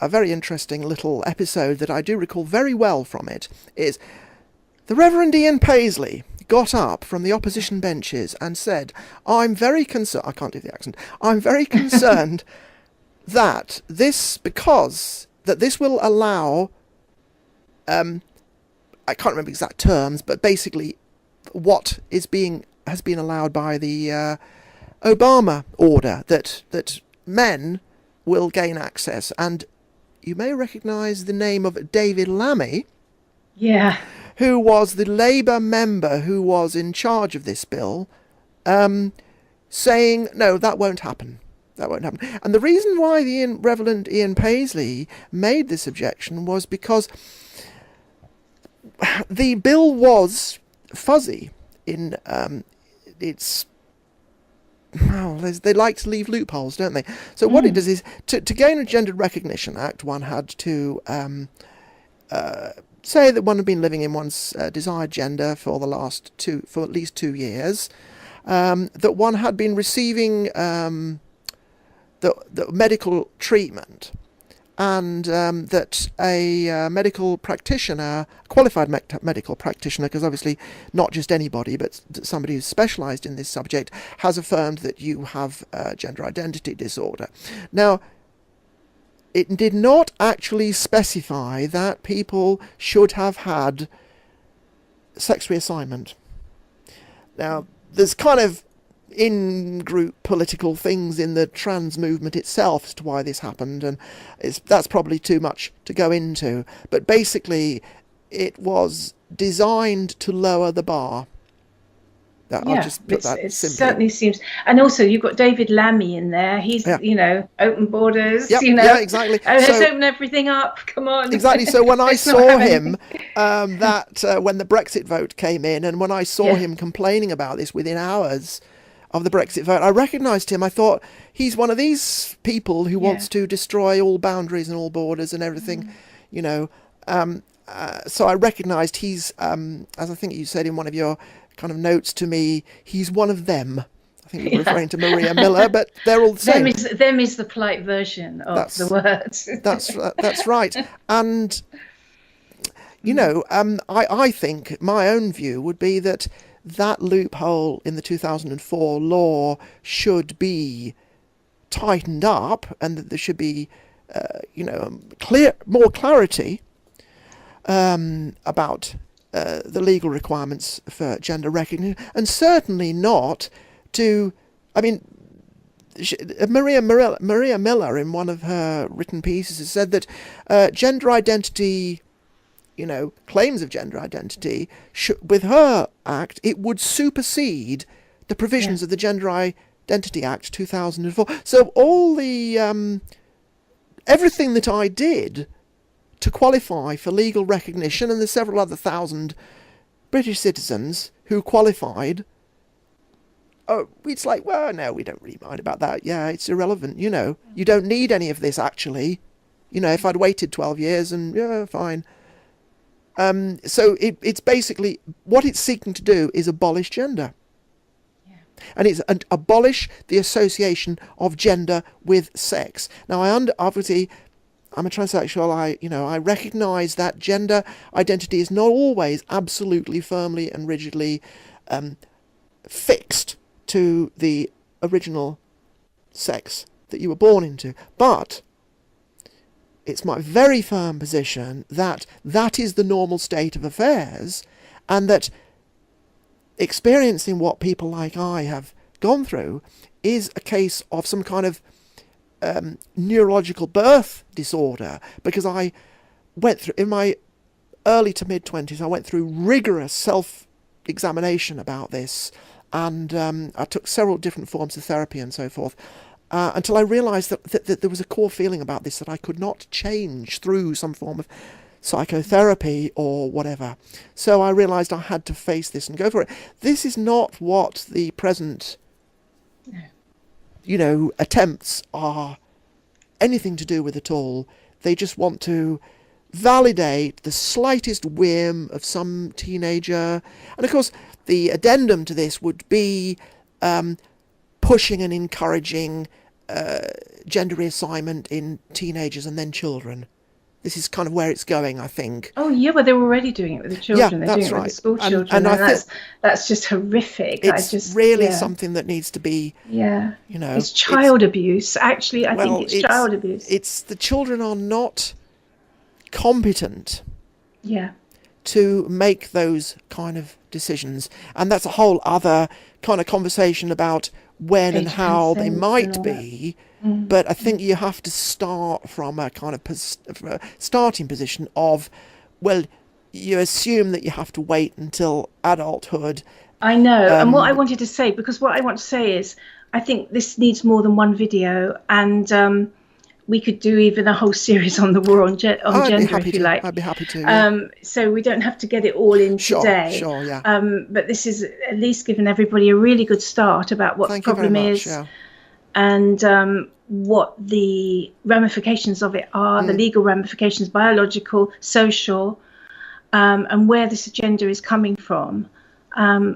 a very interesting little episode that I do recall very well from it is the Reverend Ian Paisley got up from the opposition benches and said, I'm very concerned, I can't do the accent, I'm very concerned that this will allow, I can't remember exact terms, but basically what has been allowed by the Obama order, that men will gain access. And you may recognise the name of David Lammy. Yeah. Who was the Labour member who was in charge of this bill, saying, no, that won't happen. That won't happen. And the reason why the Reverend Ian Paisley made this objection was because the bill was fuzzy in its... Well, they like to leave loopholes, don't they? So what it does is, to gain a Gender Recognition Act, one had to... say that one had been living in one's desired gender for at least 2 years, that one had been receiving the medical treatment, and that a medical practitioner, qualified medical practitioner, because obviously not just anybody, but somebody who's specialised in this subject, has affirmed that you have gender identity disorder. Now, it did not actually specify that people should have had sex reassignment. Now, there's kind of in-group political things in the trans movement itself as to why this happened, and that's probably too much to go into. But basically, it was designed to lower the bar. I'll just put that it simply. Certainly seems. And also, you've got David Lammy in there. He's, open borders. Yeah, exactly. Let's open everything up. Come on. Exactly. So when I saw him, when the Brexit vote came in, and when I saw him complaining about this within hours of the Brexit vote, I recognised him. I thought, he's one of these people who wants to destroy all boundaries and all borders and everything, so I recognised he's, as I think you said in one of your kind of notes to me, he's one of them. I think you're referring to Maria Miller, but they're all the same. Them is the polite version of the word. That's right. And I think my own view would be that loophole in the 2004 law should be tightened up, and that there should be more clarity about the legal requirements for gender recognition, and certainly not to I mean, Maria Miller, in one of her written pieces, has said that gender identity, claims of gender identity, with her act, it would supersede the provisions of the Gender Identity Act 2004. So all the everything that I did to qualify for legal recognition, and there's several other thousand British citizens who qualified. Oh, it's like, well, no, we don't really mind about that. Yeah, it's irrelevant. You don't need any of this, actually. If I'd waited 12 years, and yeah, fine. So it's basically, what it's seeking to do is abolish gender. Yeah. And it's abolish the association of gender with sex. Now, obviously, I'm a transsexual. I recognise that gender identity is not always absolutely, firmly and rigidly fixed to the original sex that you were born into. But it's my very firm position that that is the normal state of affairs, and that experiencing what people like I have gone through is a case of some kind of neurological birth disorder, because I went through, in my early to mid-20s, I went through rigorous self-examination about this, and I took several different forms of therapy and so forth, until I realised that there was a core feeling about this that I could not change through some form of psychotherapy or whatever. So I realised I had to face this and go for it. This is not what the present, attempts are anything to do with at all. They just want to validate the slightest whim of some teenager. And of course, the addendum to this would be pushing and encouraging gender reassignment in teenagers and then children. This is kind of where it's going, I think. Oh, yeah, but they're already doing it with the children. Yeah, they're doing right. it with the school children. And that's just horrific. It's really something that needs to be, It's child abuse. Actually, I think it's child abuse. It's the children are not competent to make those kind of decisions. And that's a whole other kind of conversation about when and how they might be. But I think you have to start from a kind of starting position of, well, you assume that you have to wait until adulthood. I know. And what I wanted to say, because what I want to say is, I think this needs more than one video, and we could do even a whole series on the war on gender, if you like. I'd be happy to. Yeah. So we don't have to get it all in today. Sure, yeah. But this is at least giving everybody a really good start about what the problem is, and what the ramifications of it are, the legal ramifications, biological, social, and where this agenda is coming from.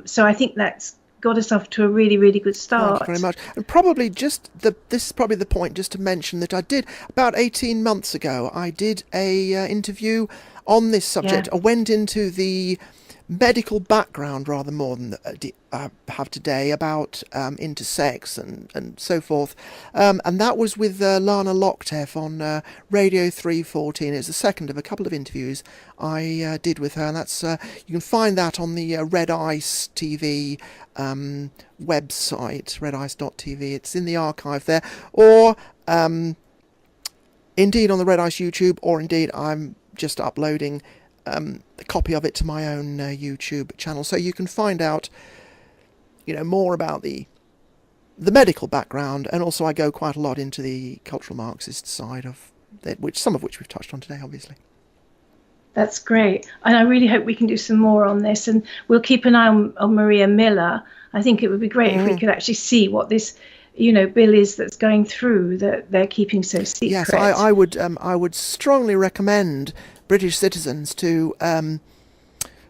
So I think that's got us off to a really, really good start. Thank you very much. And probably this is probably the point, just to mention that I did, about 18 months ago, I did a interview on this subject. I went into the medical background rather more than I have today about intersex and so forth. And that was with Lana Lockteff on Radio 314. It's the second of a couple of interviews I did with her, and that's you can find that on the Red Ice TV website, redice.tv. It's in the archive there, or indeed on the Red Ice YouTube, or indeed I'm just uploading a copy of it to my own YouTube channel, so you can find out, more about the medical background, and also I go quite a lot into the cultural Marxist side of that, some of which we've touched on today, obviously. That's great, and I really hope we can do some more on this, and we'll keep an eye on Maria Miller. I think it would be great if we could actually see what this, bill is that's going through that they're keeping so secret. Yes, I would strongly recommend British citizens to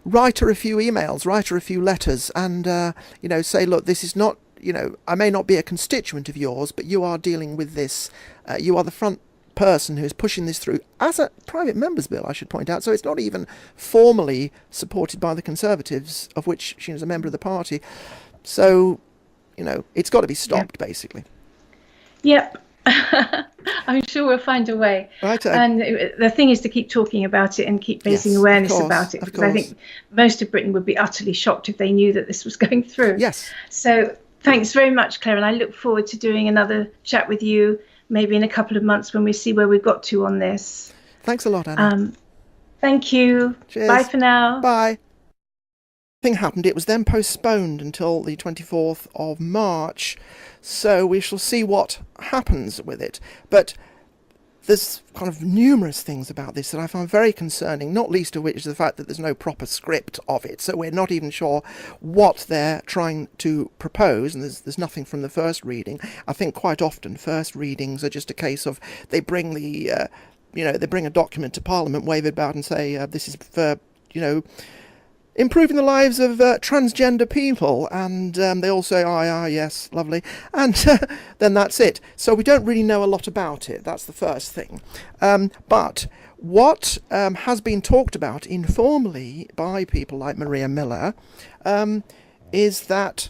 write her a few emails, write her a few letters, and say, look, this is not, I may not be a constituent of yours, but you are dealing with this. You are the front person who is pushing this through as a private member's bill, I should point out. So it's not even formally supported by the Conservatives, of which she is a member of the party. So, it's got to be stopped, basically. Yep. I'm sure we'll find a way. Right. And the thing is to keep talking about it and keep raising awareness about it, because I think most of Britain would be utterly shocked if they knew that this was going through. Yes. So Thanks very much, Claire, and I look forward to doing another chat with you maybe in a couple of months when we see where we've got to on this. Thanks a lot, Annie. Thank you. Bye Cheers. for now. Bye. Thing happened, it was then postponed until the 24th of March, so we shall see what happens with it. But there's kind of numerous things about this that I find very concerning, not least of which is the fact that there's no proper script of it, so we're not even sure what they're trying to propose, and there's nothing from the first reading. I think quite often first readings are just a case of they bring they bring a document to Parliament, wave it about and say this is for, improving the lives of transgender people, and they all say, yes, lovely, and then that's it. So we don't really know a lot about it. That's the first thing. But what has been talked about informally by people like Maria Miller is that,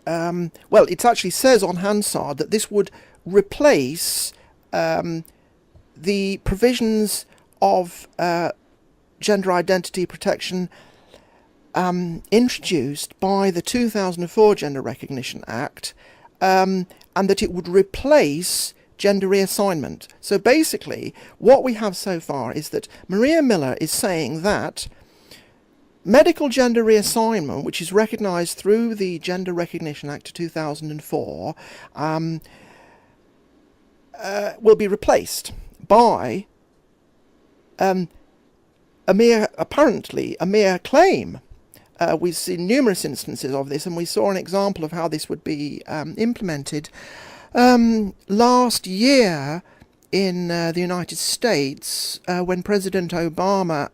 it actually says on Hansard that this would replace the provisions of gender identity protection introduced by the 2004 Gender Recognition Act, and that it would replace gender reassignment. So basically, what we have so far is that Maria Miller is saying that medical gender reassignment, which is recognised through the Gender Recognition Act of 2004, will be replaced by apparently a mere claim. We've seen numerous instances of this, and we saw an example of how this would be implemented last year in the United States when President Obama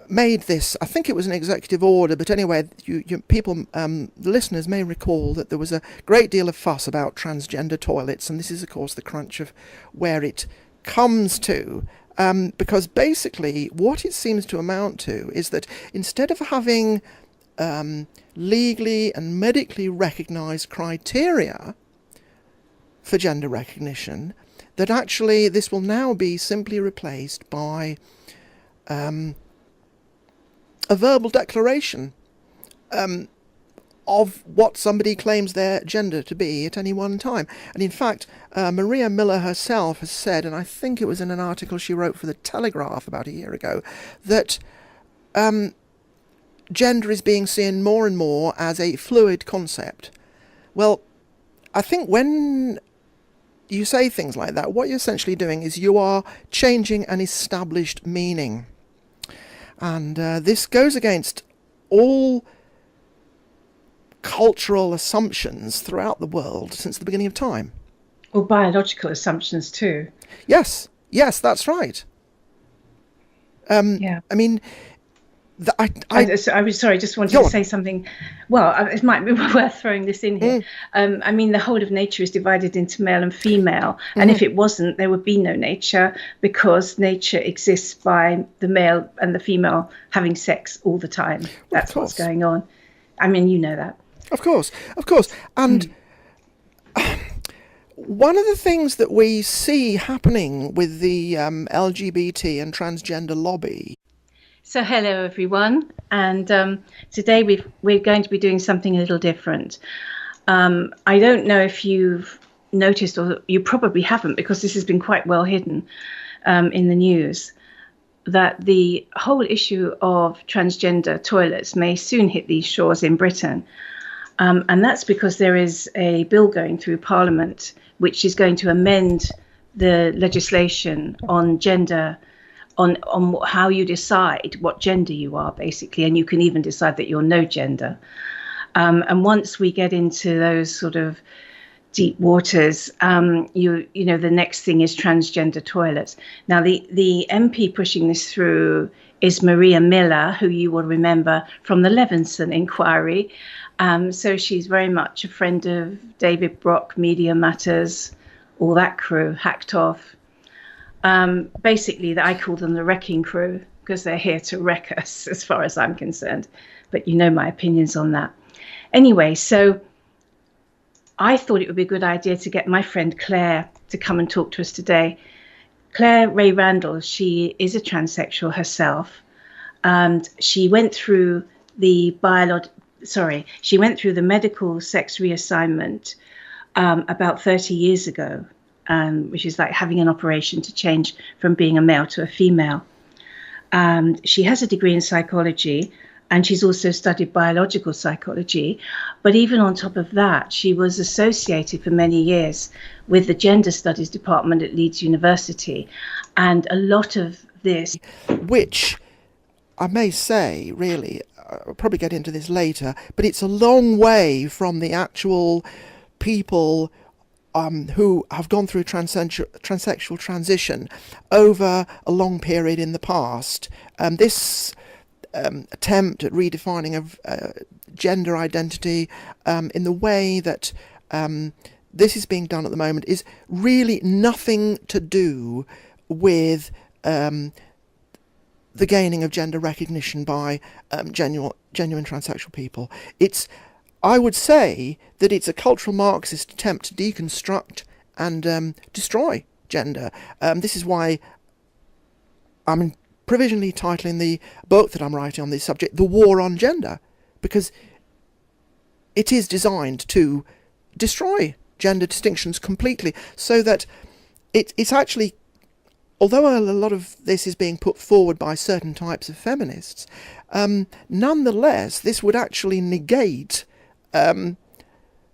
made this. I think it was an executive order, but anyway, the listeners may recall that there was a great deal of fuss about transgender toilets, and this is, of course, the crunch of where it comes to. Because basically what it seems to amount to is that instead of having legally and medically recognised criteria for gender recognition, that actually this will now be simply replaced by a verbal declaration of what somebody claims their gender to be at any one time. And in fact, Maria Miller herself has said, and I think it was in an article she wrote for The Telegraph about a year ago, that gender is being seen more and more as a fluid concept. Well, I think when you say things like that, what you're essentially doing is you are changing an established meaning. And this goes against all cultural assumptions throughout the world since the beginning of time. Or biological assumptions too. Yes, that's right. Yeah. I mean, I was sorry, just wanted to say something. Well, it might be worth throwing this in here. I mean, the whole of nature is divided into male and female. And if it wasn't, there would be no nature, because nature exists by the male and the female having sex all the time. That's what's going on. I mean, you know that. Of course. And one of the things that we see happening with the LGBT and transgender lobby. So hello, everyone. And today we're going to be doing something a little different. I don't know if you've noticed, or you probably haven't, because this has been quite well hidden in the news, that the whole issue of transgender toilets may soon hit these shores in Britain. And that's because there is a bill going through Parliament which is going to amend the legislation on gender, on how you decide what gender you are, basically, and you can even decide that you're no gender. And once we get into those sort of deep waters, the next thing is transgender toilets. Now, the MP pushing this through is Maria Miller, who you will remember from the Levinson inquiry. So she's very much a friend of David Brock, Media Matters, all that crew, Hacked Off. Basically, I call them the wrecking crew, because they're here to wreck us, as far as I'm concerned. But you know my opinions on that. Anyway, so I thought it would be a good idea to get my friend Claire to come and talk to us today. Claire Ray Randall, she is a transsexual herself, and she went through the she went through the medical sex reassignment about 30 years ago, which is like having an operation to change from being a male to a female. She has a degree in psychology, and she's also studied biological psychology. But even on top of that, she was associated for many years with the gender studies department at Leeds University. And a lot of this, which I may say, really, I'll probably get into this later, but it's a long way from the actual people who have gone through transsexual transition over a long period in the past. This attempt at redefining of gender identity in the way that this is being done at the moment is really nothing to do with the gaining of gender recognition by genuine transsexual people. I would say that it's a cultural Marxist attempt to deconstruct and destroy gender. This is why I'm provisionally titling the book that I'm writing on this subject "The War on Gender," because it is designed to destroy gender distinctions completely, so that it's actually, although a lot of this is being put forward by certain types of feminists, nonetheless this would actually negate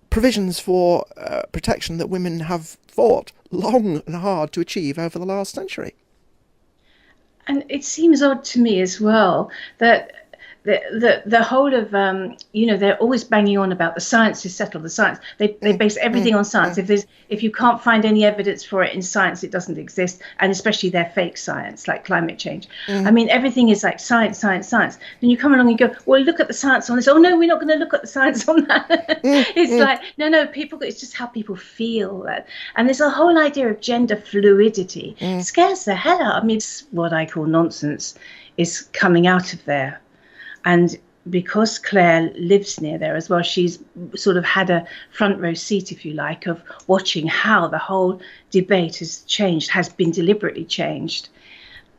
provisions for protection that women have fought long and hard to achieve over the last century. And it seems odd to me as well that the whole of they're always banging on about the science is settled. The science, they base everything on science. If you can't find any evidence for it in science, it doesn't exist. And especially their fake science, like climate change. I mean, everything is like science. Then you come along and you go, well, look at the science on this. Oh no, we're not going to look at the science on that. It's like no, people. It's just how people feel that. And there's a whole idea of gender fluidity. Scares the hell out of me. It's what I call nonsense is coming out of there. And because Claire lives near there as well, she's sort of had a front row seat, if you like, of watching how the whole debate has been deliberately changed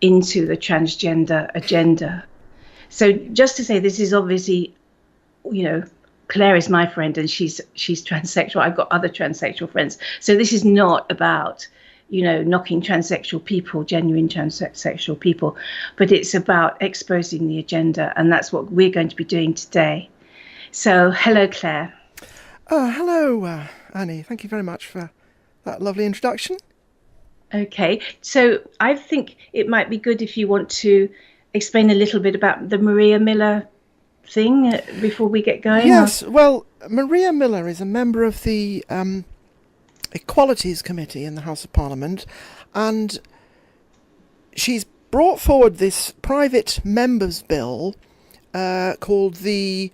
into the transgender agenda. So just to say, this is obviously, Claire is my friend and she's transsexual. I've got other transsexual friends. So this is not about knocking transsexual people, genuine transsexual people, but it's about exposing the agenda, and that's what we're going to be doing today. So, hello, Claire. Hello, Annie. Thank you very much for that lovely introduction. Okay, so I think it might be good if you want to explain a little bit about the Maria Miller thing before we get going. Yes, well, Maria Miller is a member of the Equalities Committee in the House of Parliament, and she's brought forward this private members' bill called the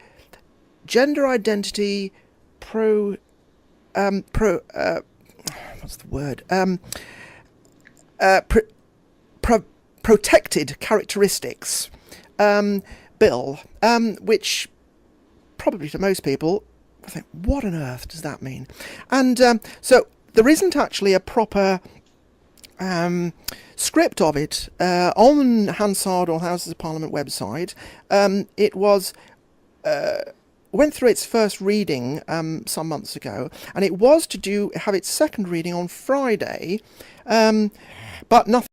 Gender Identity Protected Characteristics bill, which probably to most people I think, what on earth does that mean? And so there isn't actually a proper script of it on Hansard or Houses of Parliament website. It went through its first reading some months ago, and it was to have its second reading on Friday, but nothing.